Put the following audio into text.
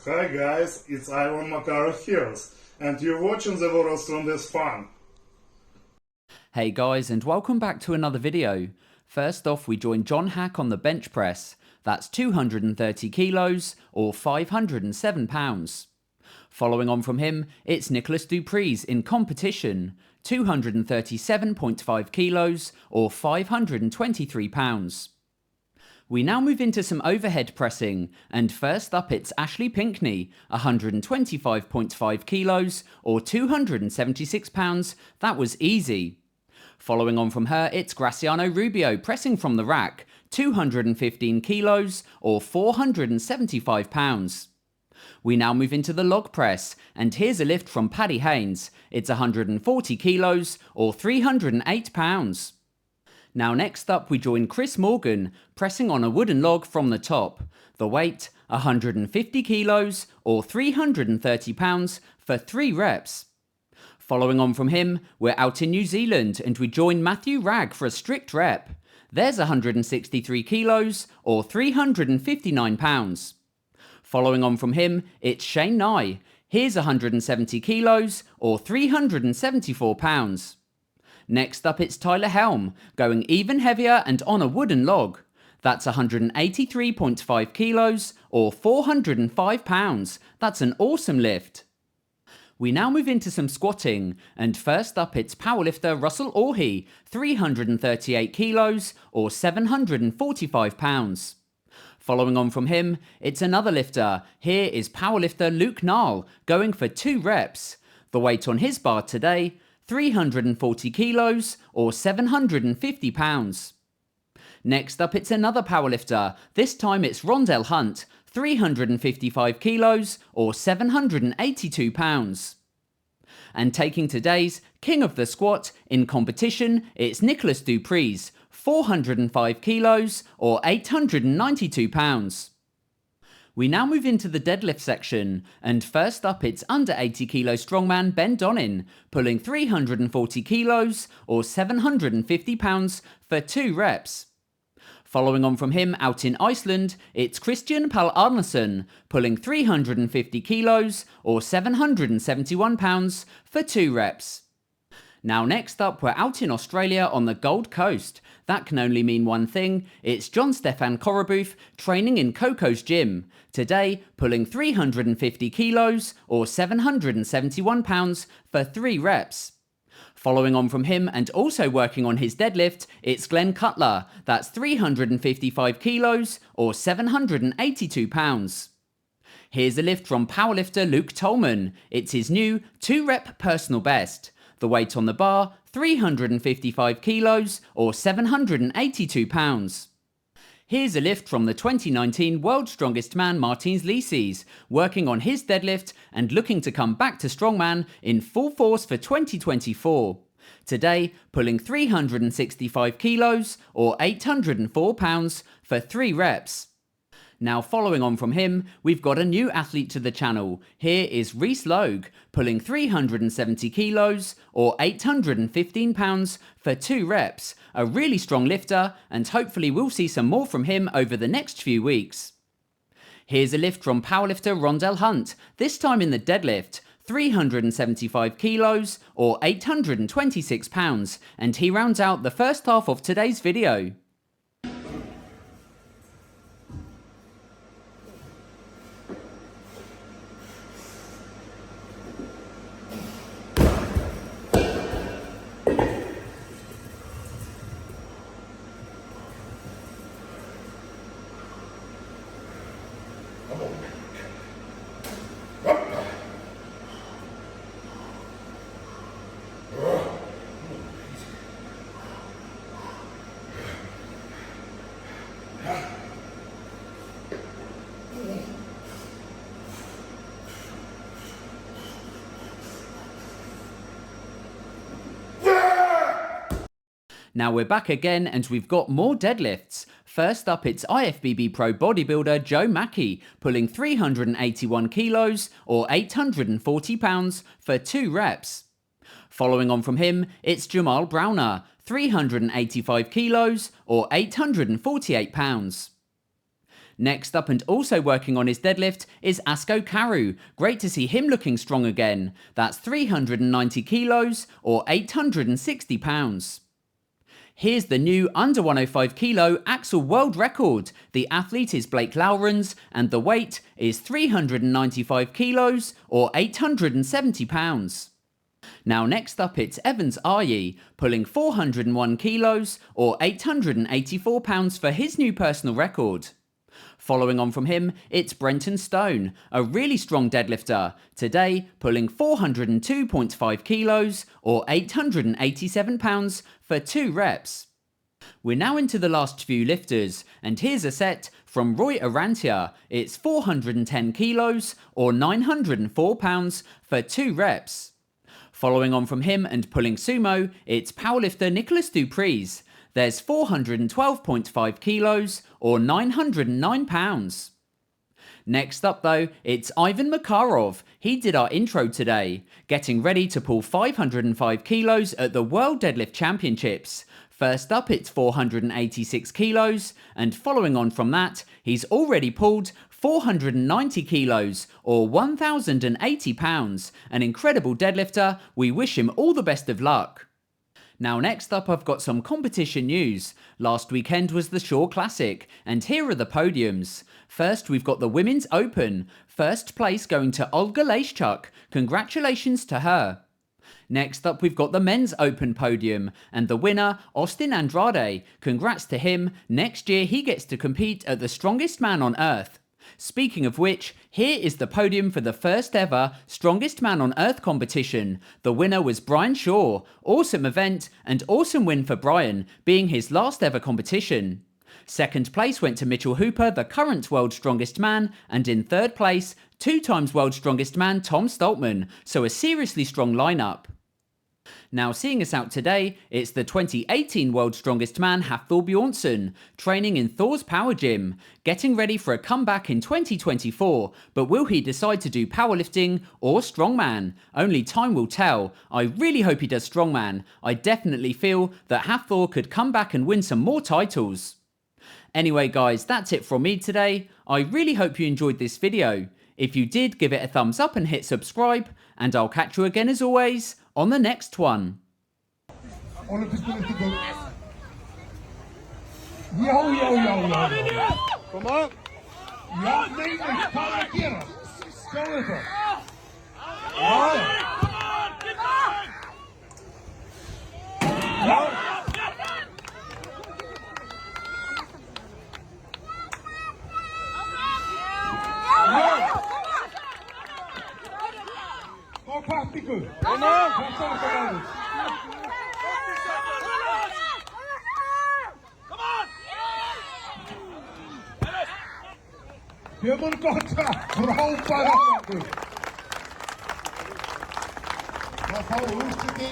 Hi guys, it's Ivan Makarov here, and you're watching the World's Strongest Fun. Hey guys, and welcome back to another video. First off, we join John Haack on the bench press. That's 230 kilos or 507 pounds. Following on from him, it's Nicolaas Preez in competition, 237.5 kilos or 523 pounds. We now move into some overhead pressing, and first up it's Ashley Pinkney, 125.5 kilos or 276 pounds. That was easy. Following on from her, it's Graciano Rubio pressing from the rack, 215 kilos or 475 pounds. We now move into the log press, and here's a lift from Paddy Haynes. It's 140 kilos or 308 pounds. Now next up we join Chris Morgan, pressing on a wooden log from the top. The weight, 150 kilos or 330 pounds for 3 reps. Following on from him, we're out in New Zealand and we join Matthew Ragg for a strict rep. There's 163 kilos or 359 pounds. Following on from him, it's Shane Nye. Here's 170 kilos or 374 pounds. Next up it's Tyler Helm, going even heavier and on a wooden log. That's 183.5 kilos or 405 pounds. That's an awesome lift. We now move into some squatting, and first up it's powerlifter Russel Orhii, 338 kilos or 745 pounds. Following on from him, it's another lifter. Here is powerlifter Luke Nall, going for 2 reps. The weight on his bar today, 340 kilos or 750 pounds. Next up it's another powerlifter, this time it's Rondell Hunt, 355 kilos or 782 pounds. And taking today's king of the squat in competition, it's Nicolaas Preez, 405 kilos or 892 pounds. We now move into the deadlift section, and first up it's under 80 kilo strongman Ben Donnin, pulling 340 kilos or 750 pounds for 2 reps. Following on from him out in Iceland, it's Christian Pal Arnason, pulling 350 kilos or 771 pounds for 2 reps. Now next up we're out in Australia on the Gold Coast. That can only mean one thing, it's John Stefan Korobooth training in Coco's gym. Today, pulling 350 kilos or 771 pounds for 3 reps. Following on from him and also working on his deadlift, it's Glenn Cutler. That's 355 kilos or 782 pounds. Here's a lift from powerlifter Luke Tolman. It's his new 2-rep personal best. The weight on the bar, 355 kilos or 782 pounds. Here's a lift from the 2019 World's Strongest Man Martins Licis, working on his deadlift and looking to come back to Strongman in full force for 2024. Today, pulling 365 kilos or 804 pounds for 3 reps. Now following on from him, we've got a new athlete to the channel. Here is Reese Logue, pulling 370 kilos or 815 pounds for 2 reps. A really strong lifter, and hopefully we'll see some more from him over the next few weeks. Here's a lift from powerlifter Rondell Hunt, this time in the deadlift. 375 kilos or 826 pounds, and he rounds out the first half of today's video. Now we're back again and we've got more deadlifts. First up it's IFBB Pro bodybuilder Joe Mackey, pulling 381 kilos or 840 pounds for 2 reps. Following on from him, it's Jamal Browner, 385 kilos or 848 pounds. Next up and also working on his deadlift is Asko Karu. Great to see him looking strong again. That's 390 kilos or 860 pounds. Here's the new under 105 kilo axle world record. The athlete is Blake Lowrans and the weight is 395 kilos or 870 pounds. Now next up it's Evans Orhii, pulling 401 kilos or 884 pounds for his new personal record. Following on from him, it's Brenton Stone, a really strong deadlifter, today pulling 402.5 kilos or 887 pounds for 2 reps. We're now into the last few lifters, and here's a set from Roy Arantia. It's 410 kilos or 904 pounds for 2 reps. Following on from him and pulling sumo, it's powerlifter Nicolaas Preez. There's 412.5 kilos or 909 pounds. Next up though, it's Ivan Makarov. He did our intro today, getting ready to pull 505 kilos at the World Deadlift Championships. First up it's 486 kilos, and following on from that, he's already pulled 490 kilos or 1,080 pounds. An incredible deadlifter, we wish him all the best of luck. Now next up I've got some competition news. Last weekend was the Shore Classic, and here are the podiums. First we've got the Women's Open. First place going to Olga Leischuk. Congratulations to her. Next up we've got the Men's Open podium, and the winner, Austin Andrade. Congrats to him, next year he gets to compete at the Strongest Man on Earth. Speaking of which, here is the podium for the first ever Strongest Man on Earth competition. The winner was Brian Shaw. Awesome event and awesome win for Brian, being his last ever competition. Second place went to Mitchell Hooper, the current World's Strongest Man, and in third place, 2 times World's Strongest Man Tom Stoltman, so a seriously strong lineup. Now seeing us out today, it's the 2018 World's Strongest Man Hafthor Bjornsson, training in Thor's Power Gym, getting ready for a comeback in 2024, but will he decide to do powerlifting or strongman? Only time will tell. I really hope he does strongman. I definitely feel that Hafthor could come back and win some more titles. Anyway guys, that's it from me today. I really hope you enjoyed this video. If you did, give it a thumbs up and hit subscribe, and I'll catch you again as always on the next one. Yo, yo, yo, yo. Kom op! Ja, nee, nee, ga een keer. Zo even. Ja! Ja. Oh, practical. Kom op! That's all about it. Human contact. Bro, para. That's how we used to be.